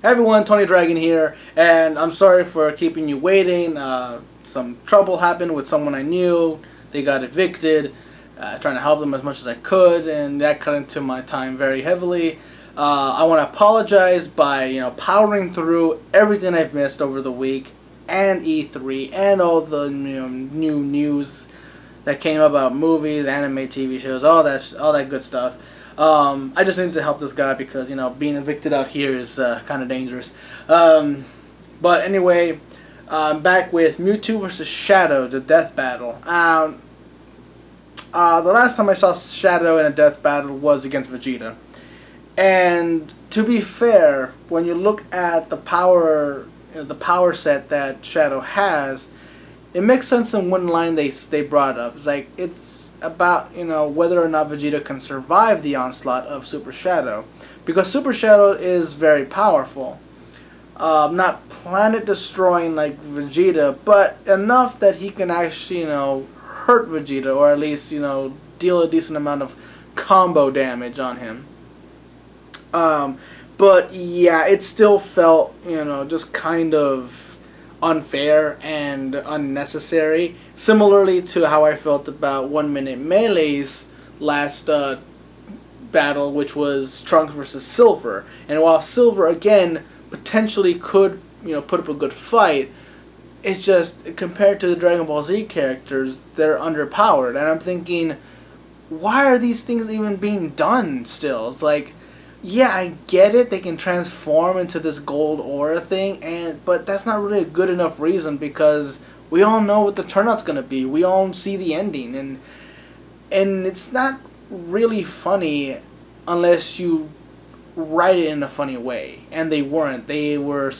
Hey everyone, Tony Dragon here, and I'm sorry for keeping you waiting. Some trouble happened with someone I knew. They got evicted. Trying to help them as much as I could, and that cut into my time very heavily. I want to apologize by powering through everything I've missed over the week, and E3, and all the new news that came about movies, anime, TV shows, all that good stuff. I just needed to help this guy because being evicted out here is kind of dangerous. But anyway, I'm back with Mewtwo versus Shadow, the death battle. The last time I saw Shadow in a death battle was against Vegeta, and to be fair, when you look at the power set that Shadow has, it makes sense in one line they brought up. It's like it's about whether or not Vegeta can survive the onslaught of Super Shadow, because Super Shadow is very powerful. Not planet destroying like Vegeta, but enough that he can actually hurt Vegeta, or at least deal a decent amount of combo damage on him. But yeah, it still felt just kind of unfair and unnecessary. Similarly to how I felt about 1 Minute Melee's last battle, which was Trunks versus Silver. And while Silver again potentially could put up a good fight, it's just compared to the Dragon Ball Z characters, they're underpowered. And I'm thinking, why are these things even being done still? It's like, yeah, I get it. They can transform into this gold aura thing, but that's not really a good enough reason, because we all know what the turnout's gonna be. We all see the ending, and it's not really funny unless you write it in a funny way. And they weren't. They were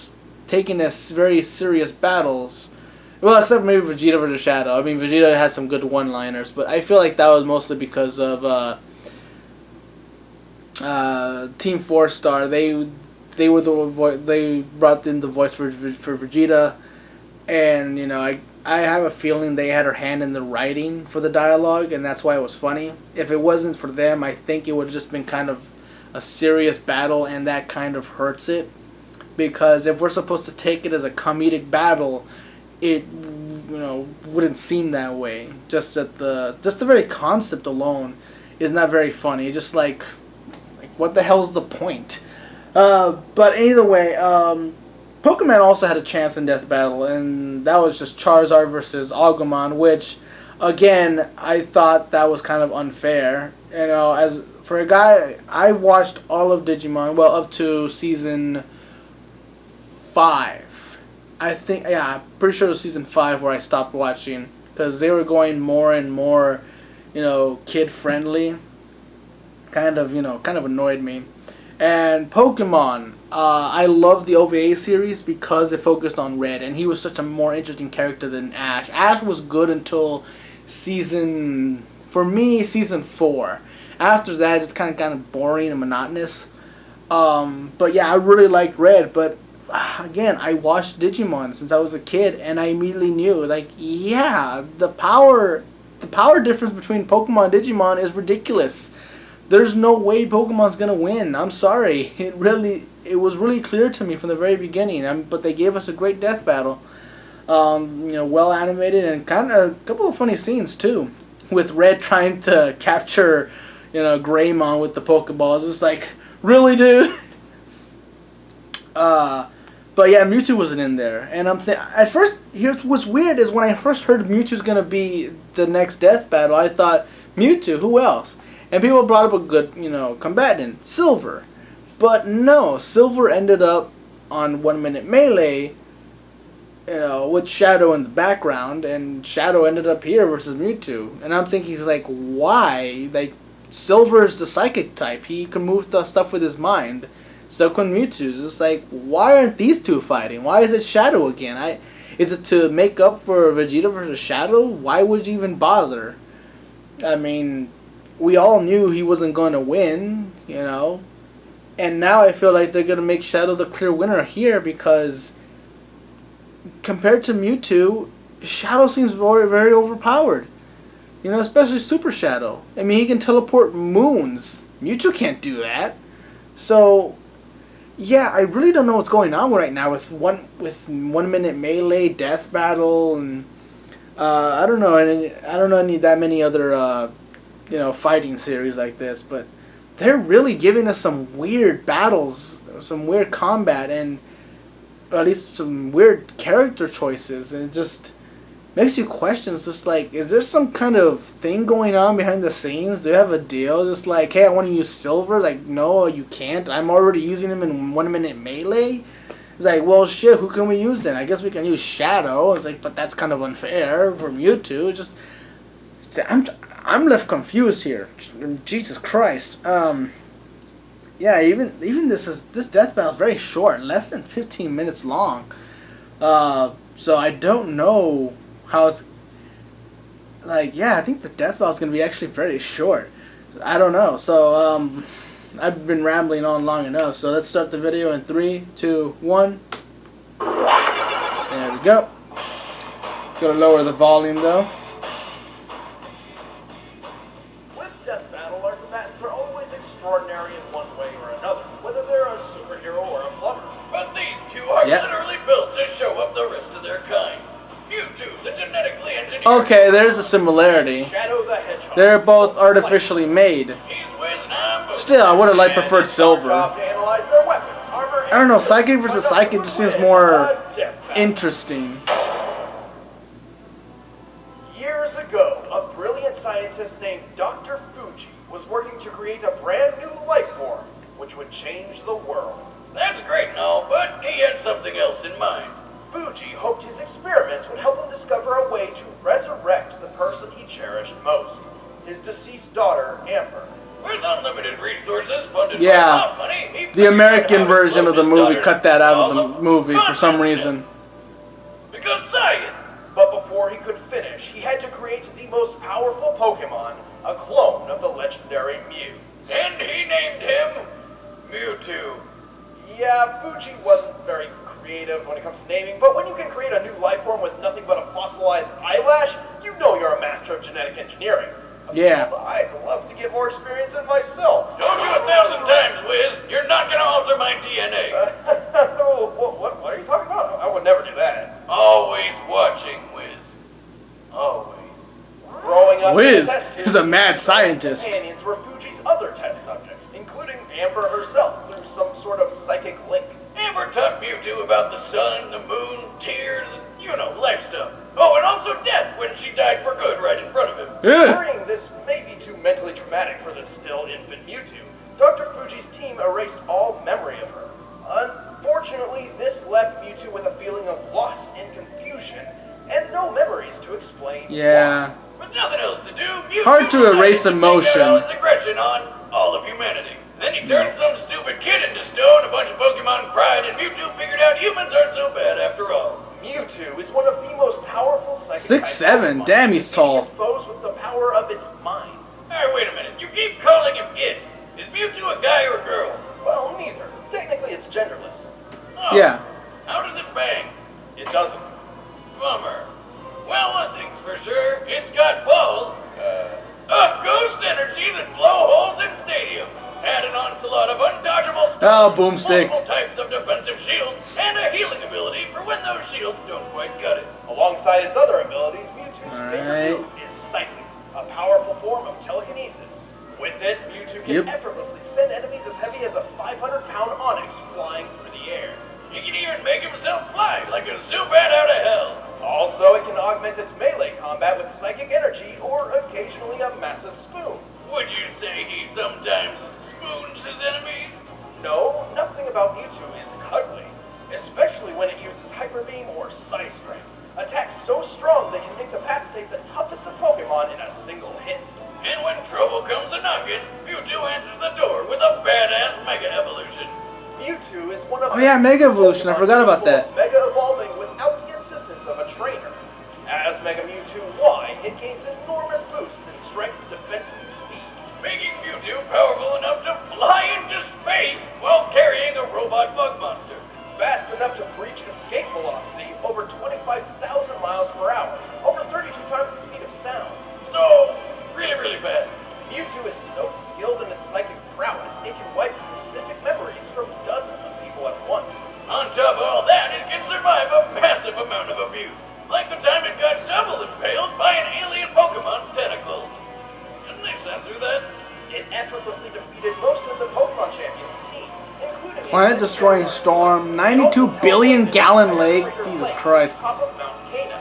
taking this very serious battles. Well, except maybe Vegeta versus Shadow. I mean, Vegeta had some good one-liners, but I feel like that was mostly because of Team 4 Star. They were they brought in the voice for Vegeta, and I have a feeling they had her hand in the writing for the dialogue, and that's why it was funny. If it wasn't for them, I think it would have just been kind of a serious battle, and that kind of hurts it, because if we're supposed to take it as a comedic battle, it wouldn't seem that way. Just the very concept alone is not very funny. Just like what the hell's the point? But either way, Pokemon also had a chance in Death Battle, and that was just Charizard versus Agumon, which, again, I thought that was kind of unfair. As for a guy, I watched all of Digimon, well, up to season 5. I think, yeah, I'm pretty sure it was season 5 where I stopped watching, because they were going more and more, kid-friendly. Kind of annoyed me. And Pokemon, I love the OVA series because it focused on Red, and he was such a more interesting character than Ash. Ash was good until season 4. After that, it's kind of boring and monotonous. But yeah, I really liked Red, but again, I watched Digimon since I was a kid, and I immediately knew, like, yeah, the power difference between Pokemon and Digimon is ridiculous. There's no way Pokemon's gonna win. I'm sorry. It was really clear to me from the very beginning. But they gave us a great death battle. Well animated, and kind of a couple of funny scenes too, with Red trying to capture, Greymon with the Pokeballs. It's like, really, dude. But yeah, Mewtwo wasn't in there, and at first, here's what's weird is when I first heard Mewtwo's gonna be the next death battle, I thought, Mewtwo, who else? And people brought up a good, combatant, Silver. But no, Silver ended up on 1 Minute Melee, with Shadow in the background, and Shadow ended up here versus Mewtwo. And I'm thinking, like, why? Like, Silver's the psychic type. He can move the stuff with his mind. So can Mewtwo's. It's like, why aren't these two fighting? Why is it Shadow again? Is it to make up for Vegeta versus Shadow? Why would you even bother? I mean, we all knew he wasn't going to win, and now I feel like they're going to make Shadow the clear winner here, because compared to Mewtwo, Shadow seems very, very overpowered, especially Super Shadow. I mean, he can teleport moons. Mewtwo can't do that. So Yeah, I really don't know what's going on right now with 1 minute melee death battle, and I don't know any that many other fighting series like this, but they're really giving us some weird battles, some weird combat, and or at least some weird character choices, and it just makes you question. It's just like, is there some kind of thing going on behind the scenes? Do you have a deal? Just like, hey, I want to use Silver. Like, no, you can't. I'm already using him in 1 minute melee. It's like, well, shit, who can we use then? I guess we can use Shadow. It's like, but that's kind of unfair for Mewtwo. Just, I'm left confused here. Jesus Christ. Yeah, even this death battle is very short, less than 15 minutes long. So I don't know how it's like. Yeah, I think the death battle is gonna be actually very short. I don't know. So I've been rambling on long enough. So let's start the video in 3, 2, 1. There we go. Gonna lower the volume though. With Death Battle, our combatants are always extraordinary in one way or another, whether they're a superhero or a plumber. But these two are literally built to show up the rest of their kind. Mewtwo, the genetically engineered. Okay, there's a similarity. Shadow the Hedgehog. They're both artificially made. Still, I would have preferred Silver. I don't know, Psychic versus Psychic just seems more interesting. Years ago, a brilliant scientist named Dr. Fuji was working to create a brand new life form, which would change the world. That's great and all, but he had something else in mind. Fuji hoped his experiments would help him discover a way to resurrect the person he cherished most, his deceased daughter, Amber. With unlimited resources funded by money, the American version of the movie cut that out of the movie for some reason. Because science! But before he could finish, he had to create the most powerful Pokemon, a clone of the legendary Mew. And he named him Mewtwo. Yeah, Fuji wasn't very creative when it comes to naming, but when you can create a new life form with nothing but a fossilized eyelash, you know you're a master of genetic engineering. Yeah. I'd love to get more experience in myself. Don't do 1,000 times, Wiz. You're not going to alter my DNA. What are you talking about? I would never do that. Always watching, Wiz. Always. Growing up, Wiz is a mad scientist. Companions were Fuji's other test subjects, including Amber herself, through some sort of psychic link. Amber taught Mewtwo about the sun, the moon, tears, and, life stuff. Oh, and also death when she died for good right in front of him. Worrying this may be too mentally traumatic for the still infant Mewtwo, Dr. Fuji's team erased all memory of her. Unfortunately, this left Mewtwo with a feeling of loss and confusion, and no memories to explain why. With nothing else to do, Mewtwo hard to erase emotion. Take out all his aggression on all of humanity. Then he turned some stupid kid into stone, a bunch of Pokemon cried, and Mewtwo figured out humans aren't so bad after all. Mewtwo is one of the most powerful psychic 6'7", damn, he's tall. Its foes with the power of its mind. Alright, wait a minute. You keep calling him it. Is Mewtwo a guy or a girl? Well, neither. Technically, it's genderless. Oh, yeah. How does it bang? It doesn't. Bummer. Well, one thing's for sure. It's got balls. Of ghost energy that blow holes in stadiums. Add an onslaught of undodgeable stuff. Boomstick. Multiple types of defensive shields, and a healing ability for when those shields don't quite cut it. Alongside its other abilities, Mewtwo's favorite move is Psychic, a powerful form of telekinesis. With it, Mewtwo can effortlessly send enemies as heavy as a 500-pound Onix flying through the air. He can even make himself fly like a Zubat out of hell. Also, it can augment its melee combat with psychic energy or occasionally a massive spoon. Would you say he sometimes spoons his enemies? No, nothing about Mewtwo is cuddly, especially when it uses Hyper Beam or Psy Strength. Attacks so strong they can incapacitate the toughest of Pokemon in a single hit. And when trouble comes a-knockin', Mewtwo answers the door with a badass Mega Evolution. Mewtwo is one of Mega Evolution, I forgot about that. Mega evolving without the assistance of a trainer. As Mega Mewtwo Y, it gains enormous boosts in strength, defense, and speed, making Mewtwo powerful enough to fly into space while carrying a robot bug monster. Fast enough to breach escape velocity over 25,000 miles per hour, over 32 times the speed of sound. So, really fast. Mewtwo is so skilled in its psychic prowess, it can wipe specific memories from dozens of people On top of all that, it can survive a massive amount of abuse. Like the time it got double impaled by an alien Pokemon's tentacles. Didn't they censor that? It effortlessly defeated most of the Pokemon Champions team, including Planet-destroying storm, 92 billion gallon lake. Jesus Christ. Top of Mount Cana.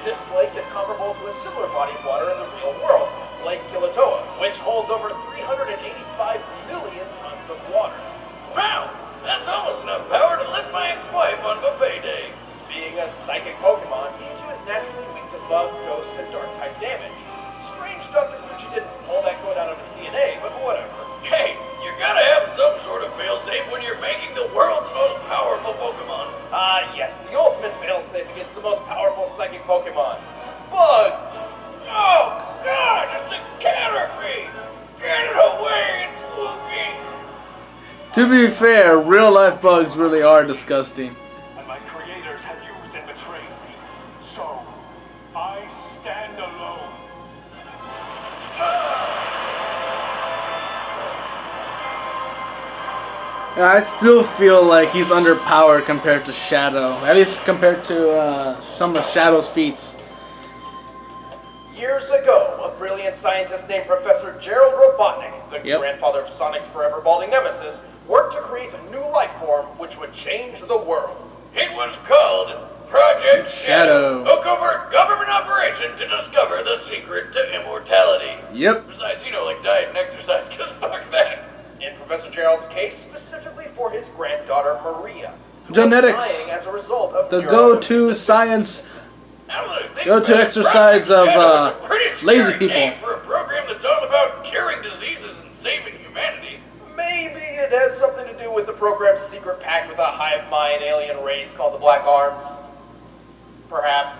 This lake is comparable to a similar body of water in the real world, Lake Kilauea, which holds over 385 million tons of water. Wow, that's almost enough power to lift my ex-wife on buffet day. Being a psychic Pokemon, Mewtwo is naturally weak to bug, ghost, and dark-type damage. Strange Dr. Fuji didn't pull that code out of his DNA, but whatever. Hey, you gotta have some sort of failsafe when you're making the world's most powerful Pokemon. Yes, the ultimate failsafe against the most powerful psychic Pokemon. Bugs! Oh, God, it's a Caterpie! Get it away, it's spooky! To be fair, real-life bugs really are disgusting. And my creators have used and betrayed me. So, I stand alone. I still feel like he's underpowered compared to Shadow. At least compared to some of Shadow's feats. Years ago, a brilliant scientist named Professor Gerald Robotnik, the Yep. grandfather of Sonic's forever balding nemesis, worked to create a new life form which would change the world. It was called Project Shadow. a covert government operation to discover the secret to immortality. Yep. Besides, like diet and exercise, because fuck that. In Professor Gerald's case, specifically for his granddaughter Maria, who Genetics. was dying as a result of The pure go-to science. Now that I think Go-to about it, exercise Project of, Shadow is a pretty lazy scary people. name for a program that's all about curing diseases and saving humanity. Maybe it has something to do with the program's secret pact with a hive mind alien race called the Black Arms. Perhaps.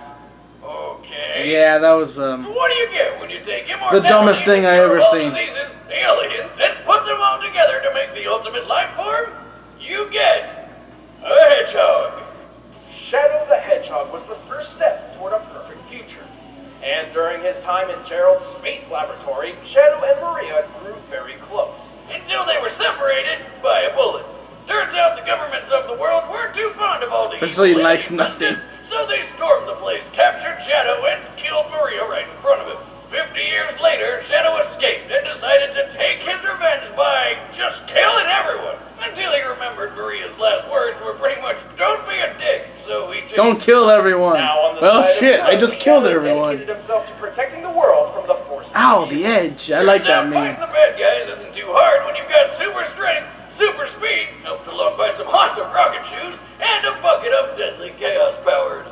Okay. Yeah, that was What do you get when you take immortality, dumbest thing I ever all seen. diseases, aliens, and put them all together to make the ultimate life form? You get a hedgehog. Shadow the Hedgehog was the first step toward a perfect future. And during his time in Gerald's space laboratory, Shadow and Maria grew very close. Until they were separated by a bullet. Turns out the governments of the world weren't too fond of all the Essentially evil likes alien nothing. princess, so they stormed the place, captured Shadow, and killed Maria right in front of him. 50 years later, Shadow escaped and decided to take his revenge by just killing everyone. Until he remembered Maria's last words were pretty much, "Don't be a dick," so he changed. don't kill everyone. Now on the Well, side shit, of I good, just killed Shadow everyone. dedicated himself to protecting the world from the forces. Ow, of the evil. edge. I like Turns out that meme. fighting the bad guys isn't too hard when you've got super strength, super speed, helped along by some awesome rocket shoes, and a bucket of deadly chaos powers.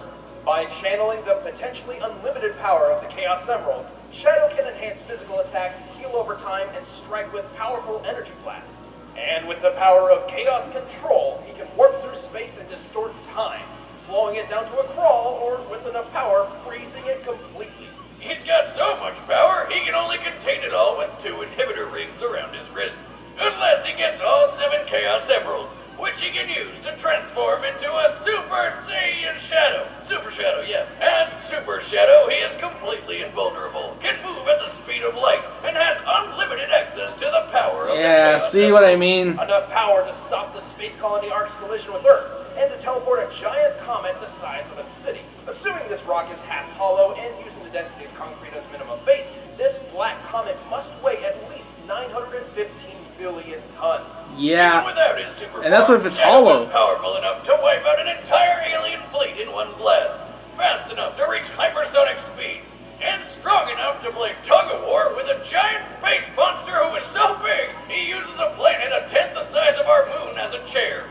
By channeling the potentially unlimited power of the Chaos Emeralds, Shadow can enhance physical attacks, heal over time, and strike with powerful energy blasts. And with the power of Chaos Control, he can warp through space and distort time, slowing it down to a crawl, or with enough power, freezing it completely. He's got so much power, he can only contain it all with 2 inhibitor rings around his wrists. Unless he gets all 7 Chaos Emeralds, which he can use to transform into a Super Saiyan Shadow. Super Shadow, yeah. As Super Shadow, he is completely invulnerable, can move at the speed of light, and has unlimited access to the power of the Yeah, Chaos see what I Emeralds. mean? Enough power to stop the space colony Ark's collision with Earth, and to teleport a giant comet the size of a city. Assuming this rock is half hollow and using the density of concrete as minimum base, this black comet must weigh at least 915 billion tons. Yeah. Even without his super And that's form, if it's Shadow hollow. was powerful enough to wipe out an entire alien fleet in one blast, fast enough to reach hypersonic speeds, and strong enough to play tug-of-war with a giant space monster who is so big he uses a planet a tenth the size of our moon as a chair.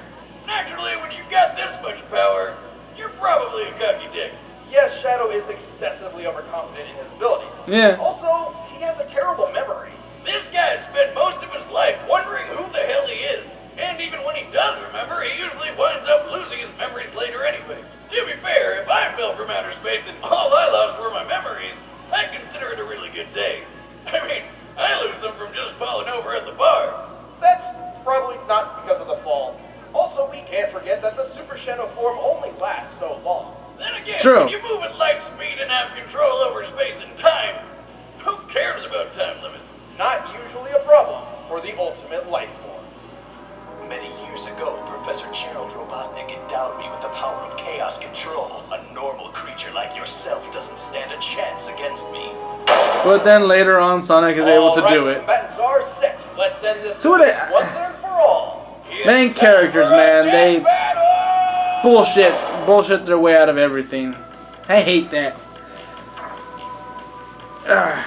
Naturally, when you've got this much power, you're probably a cocky dick. Yes, Shadow is excessively overconfident in his abilities. Yeah. Also, he has a terrible memory. This guy spent most of his life wondering who the hell he is, and even when he does remember, he usually winds up losing his memories later anyway. To be fair, if I fell from outer space and all I lost were my memories, I'd consider it a really good day. I mean, I lose them from just falling over at the bar. That's probably not because of the fall. Also, we can't forget that the Super Shadow form only lasts so long. Then again, True. when you move at light speed and have control over space and time, who cares about time limits? Not usually a problem for the ultimate life form. Many years ago, Professor Gerald Robotnik endowed me with the power of chaos control. A normal creature like yourself doesn't stand a chance against me. But then later on, Sonic is able to do it. Combatants are set. Let's end this So what once and for all. Main characters, man, they bullshit their way out of everything. I hate that. Ugh.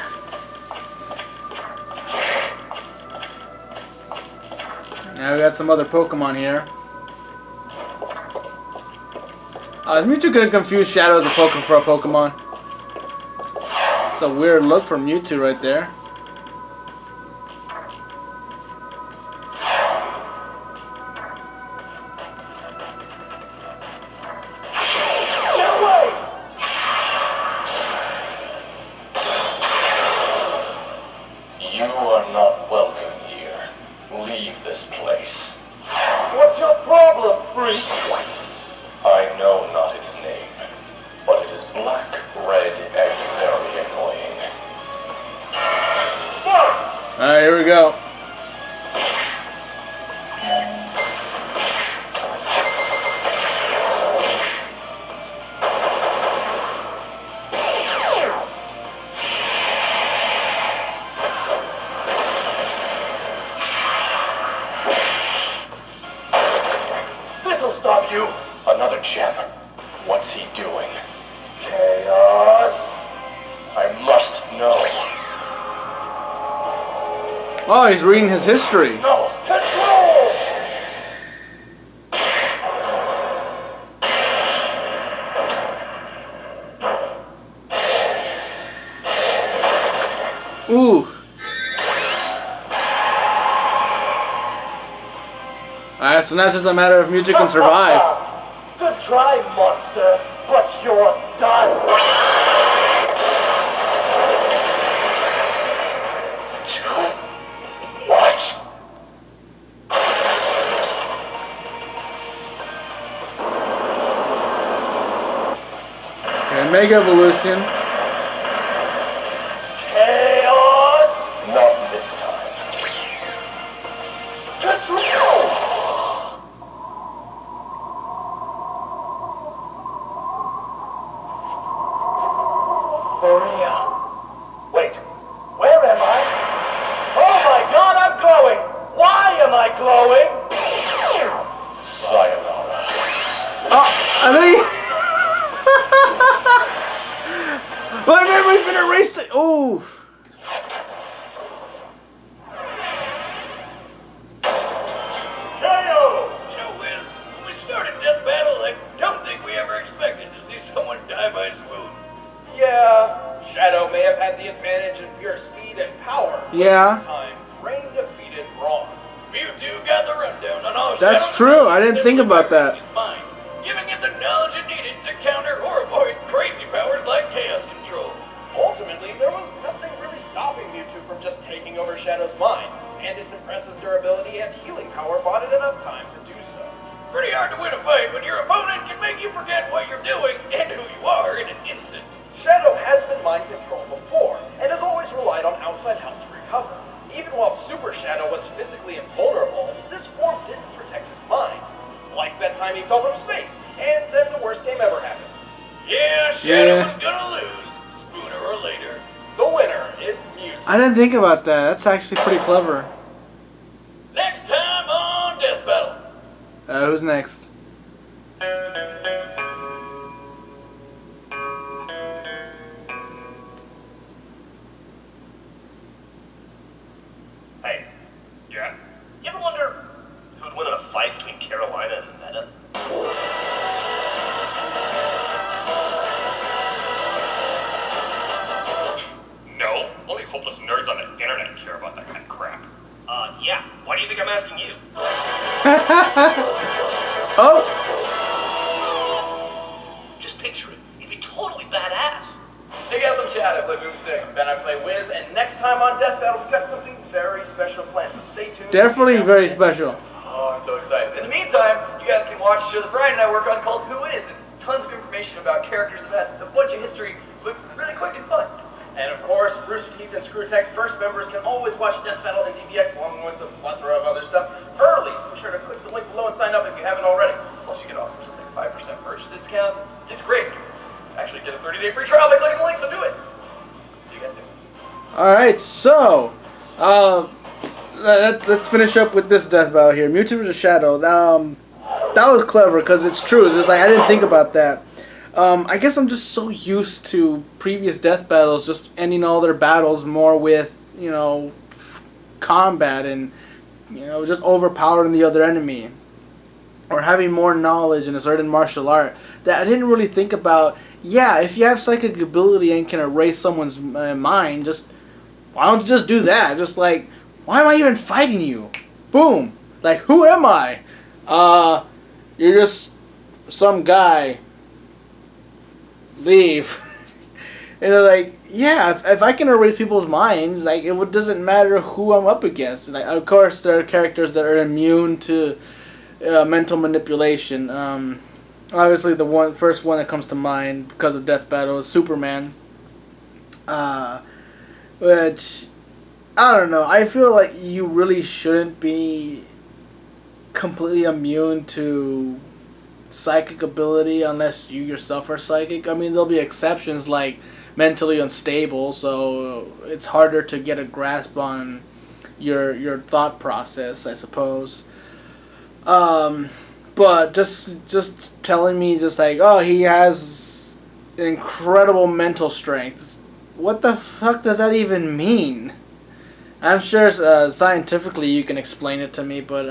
Now we got some other Pokemon here. Is Mewtwo gonna confuse Shadow as a Pokemon for a Pokemon? It's a weird look for Mewtwo right there. You are not welcome here. Leave this place. What's your problem, freak? I know not its name, but it is black, red, and very annoying. Alright, here we go. This'll stop you! Another gem. What's he doing? Chaos. I must know. Oh, he's reading his history. No! Control! Ooh. Alright, so now it's just a matter of Mewtwo can survive. Good try, monster, but you're done. What? Okay, Mega Evolution. Chaos. Not this time. Control. Maria. Wait, where am I? Oh my god, I'm glowing! Why am I glowing? Sayonara. I think. Well, everybody's been erased. Ooh. KO! You know, Wiz, when we started Death Battle, I don't think we ever expected to see someone die by swoon. Yeah, Shadow may have had the advantage in pure speed and power. but Yeah. This time, Rain defeated Brawn. Mewtwo got the rundown on all That's Shadow's true, moves I didn't and think about that. his mind, giving it the knowledge it needed to counter or avoid crazy powers like chaos control. Ultimately, there was nothing really stopping Mewtwo from just taking over Shadow's mind, and its impressive durability and healing power bought it enough time to do so. Pretty hard to win a fight when your opponent can make you forget what you're doing and who you are in an instant. Shadow has been mind controlled before, and has always relied on outside help to recover. Even while Super Shadow was physically invulnerable, this form didn't protect his mind. Like that time he fell from space, and then the worst game ever happened. Yeah, Shadow Yeah. was gonna lose, sooner or later. The winner is Mewtwo. I didn't think about that. That's actually pretty clever. Next time on Death Battle. Who's next? Hey, yeah? You ever wonder who'd win in a fight between Carolina and Meta? No, only hopeless nerds on the internet care about that kind of crap. Yeah. Why do you think I'm asking you? Oh! Just picture it. It'd be totally badass. Hey guys, I'm Chad. I play Boomstick. Ben, I play Wiz, and next time on Death Battle, we've got something very special planned, so stay tuned. Definitely very special. Oh, I'm so excited. In the meantime, you guys can watch a show that Brian and I work on called Who Is? It's tons of information about characters that had a bunch of history, but really quick and fun. And of course, Rooster Teeth and Screwtech first members can always watch Death Battle and DBX along with a plethora of other stuff early, so be sure to click the link below and sign up if you haven't already. Plus, you get awesome something 5% purchase discounts. It's great. Actually, get a 30-day free trial by clicking the link, so do it. See you guys soon. Alright, so, let's finish up with this death battle here. Mewtwo vs. Shadow. That was clever, because it's true. It's just like, I didn't think about that. I guess I'm just so used to previous death battles just ending all their battles more with, you know, combat and, you know, just overpowering the other enemy. Or having more knowledge in a certain martial art that I didn't really think about. Yeah, if you have psychic ability and can erase someone's mind, just, why don't you just do that? Just like, why am I even fighting you? Boom. Like, who am I? You're just some guy. Leave. You know, like, yeah, if I can erase people's minds, like, it doesn't matter who I'm up against. Like, of course, there are characters that are immune to mental manipulation. Obviously, the first one that comes to mind because of Death Battle is Superman. Which, I don't know. I feel like you really shouldn't be completely immune to psychic ability unless you yourself are psychic. I mean, there'll be exceptions like mentally unstable, so it's harder to get a grasp on your thought process, I suppose. But just telling me just like, oh, he has incredible mental strength. What the fuck does that even mean? I'm sure scientifically you can explain it to me, but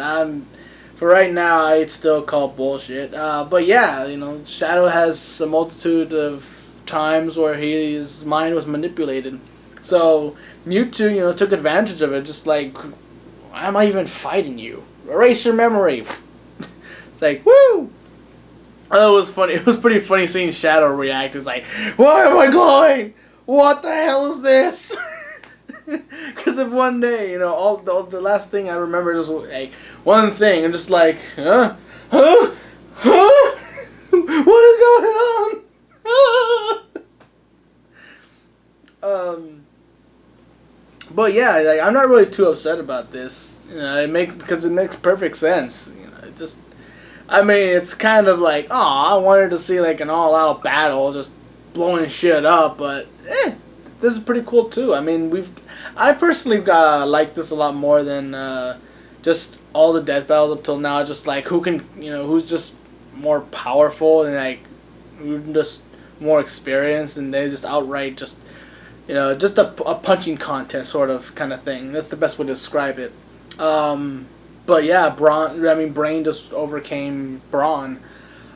for right now, I still call bullshit. But yeah, you know, Shadow has a multitude of times where his mind was manipulated. So Mewtwo, you know, took advantage of it. Just like, why am I even fighting you? Erase your memory. It's like, woo! Oh, it was funny. It was pretty funny seeing Shadow react. It's like, where am I going? What the hell is this? Because of one day, you know, the last thing I remember is like one thing, and just like, huh? What is going on? But yeah, like, I'm not really too upset about this. You know, because it makes perfect sense. You know, it just, I mean, it's kind of like, oh, I wanted to see like an all-out battle, just blowing shit up, but this is pretty cool too. I mean, I personally like this a lot more than just all the death battles up till now. Just like who's just more powerful and like who's just more experienced, and they just outright just, you know, just a punching contest sort of kind of thing. That's the best way to describe it. But yeah, Brain just overcame Brawn.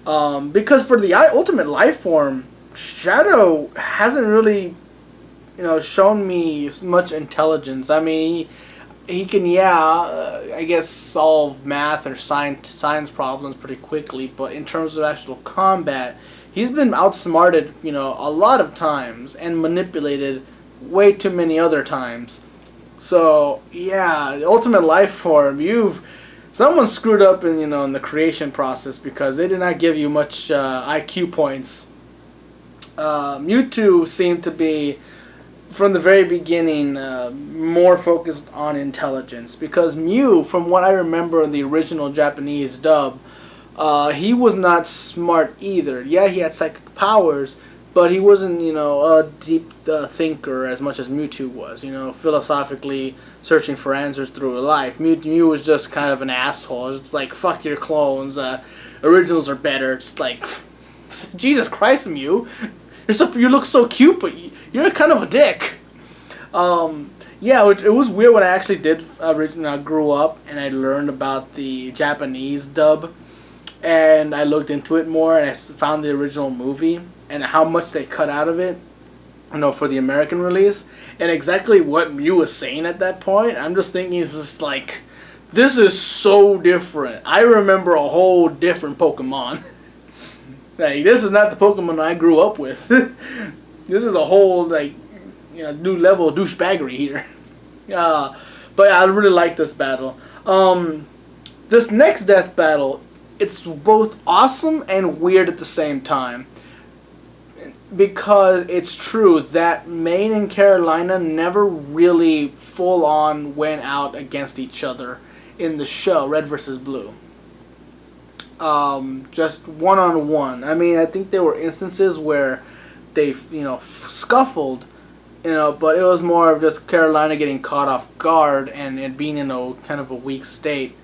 Because for the ultimate life form, Shadow hasn't really, you know, shown me much intelligence. I mean, he can, I guess, solve math or science problems pretty quickly, but in terms of actual combat, he's been outsmarted, you know, a lot of times and manipulated way too many other times. So yeah, the ultimate life form, someone screwed up in, you know, in the creation process, because they did not give you much IQ points. Mewtwo seemed to be, from the very beginning, more focused on intelligence, because Mew, from what I remember in the original Japanese dub, he was not smart either. Yeah, he had psychic powers, but he wasn't, you know, a deep thinker as much as Mewtwo was, you know, philosophically searching for answers through life. Mew was just kind of an asshole. It's like, fuck your clones, originals are better. It's like, Jesus Christ, Mew, you look so cute, but you're kind of a dick. Yeah, it was weird when I actually did grew up and I learned about the Japanese dub, and I looked into it more, and I found the original movie and how much they cut out of it, you know, for the American release, and exactly what Mew was saying at that point. I'm just thinking, it's just like, this is so different. I remember a whole different Pokemon. Like, this is not the Pokemon I grew up with. This is a whole, like, you know, new level of douchebaggery here. But yeah, I really like this battle. This next death battle, it's both awesome and weird at the same time. because it's true that Maine and Carolina never really full on went out against each other in the show Red versus Blue. Just one on one. I mean, I think there were instances where they scuffled, but it was more of just Carolina getting caught off guard and it being in a kind of a weak state,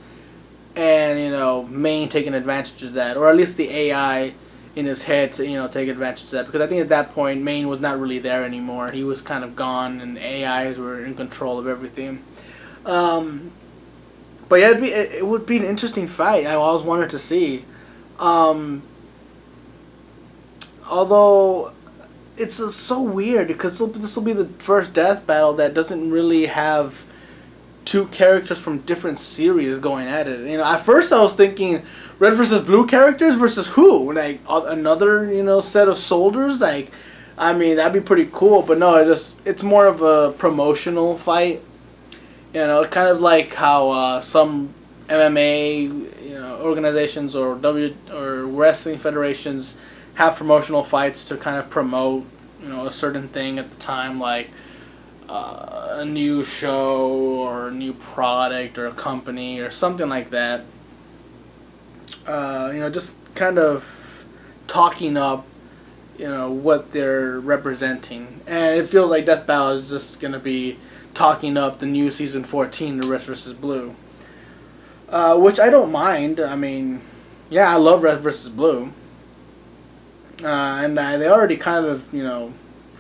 and Maine taking advantage of that, or at least the AI in his head to take advantage of that, because I think at that point Maine was not really there anymore. He was kind of gone, and the AIs were in control of everything. But yeah, it would be an interesting fight. I always wanted to see. Although it's so weird because this will be the first death battle that doesn't really have two characters from different series going at it. At first I was thinking Red versus Blue characters versus who? Like another set of soldiers. Like, I mean, that'd be pretty cool. But no, it's more of a promotional fight. Kind of like how some MMA organizations or wrestling federations have promotional fights to kind of promote a certain thing at the time, like a new show or a new product or a company or something like that. Just kind of talking up what they're representing, and it feels like Death Battle is just gonna be talking up the new season 14, the Red vs. Blue, which I don't mind. I mean, yeah, I love Red vs. Blue, and they already kind of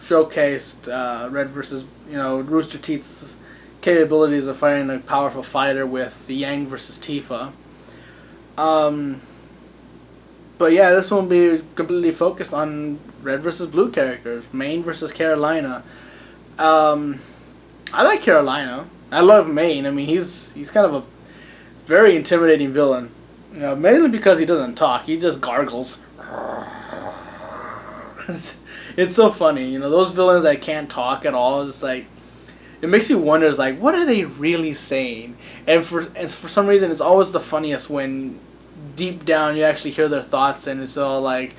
showcased Red vs. Rooster Teeth's capabilities of fighting a powerful fighter with the Yang versus Tifa. But yeah, this one will be completely focused on Red versus Blue characters, Maine versus Carolina. I like Carolina. I love Maine. I mean, he's kind of a very intimidating villain. Mainly because he doesn't talk. He just gargles. It's so funny. Those villains that can't talk at all. It's like, it makes you wonder. It's like, what are they really saying? And for some reason, it's always the funniest when deep down you actually hear their thoughts, and it's all like,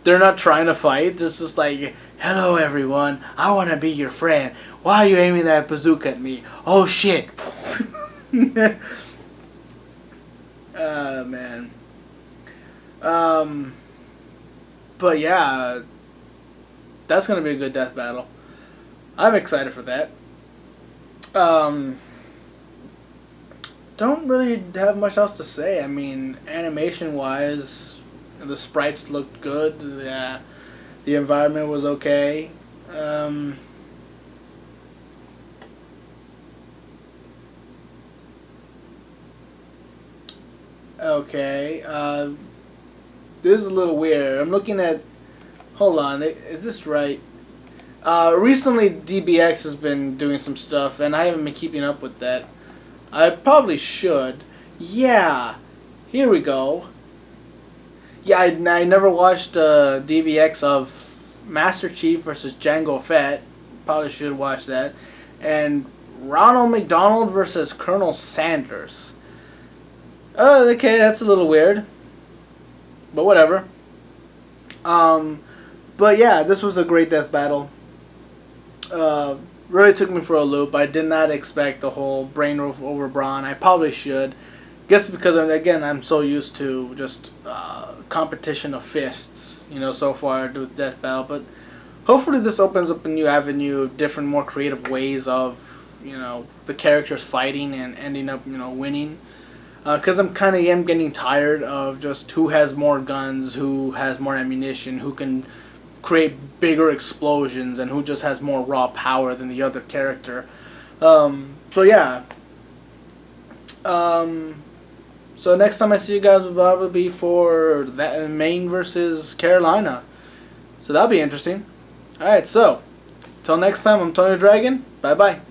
they're not trying to fight. It's just like, hello everyone, I want to be your friend. Why are you aiming that bazooka at me? Oh shit. Man. But yeah, that's going to be a good death battle. I'm excited for that. Don't really have much else to say. I mean, animation-wise, the sprites looked good. The environment was okay. Okay. This is a little weird. I'm looking at... Hold on. Is this right? Recently, DBX has been doing some stuff, and I haven't been keeping up with that. I probably should. Yeah. Here we go. Yeah, I never watched DBX of Master Chief versus Jango Fett. Probably should watch that. And Ronald McDonald versus Colonel Sanders. Okay, that's a little weird. But whatever. But yeah, this was a great death battle. Really took me for a loop. I did not expect the whole brain roof over Braun. I probably should. Guess because, again, I'm so used to just competition of fists, so far with Death Battle. But hopefully this opens up a new avenue, different, more creative ways of, the characters fighting and ending up, winning. Because I'm kind of getting tired of just who has more guns, who has more ammunition, who can create bigger explosions, and who just has more raw power than the other character. So yeah. So next time I see you guys will probably be for that Maine versus Carolina. So that'll be interesting. Alright, so till next time, I'm Tony Dragon. Bye bye.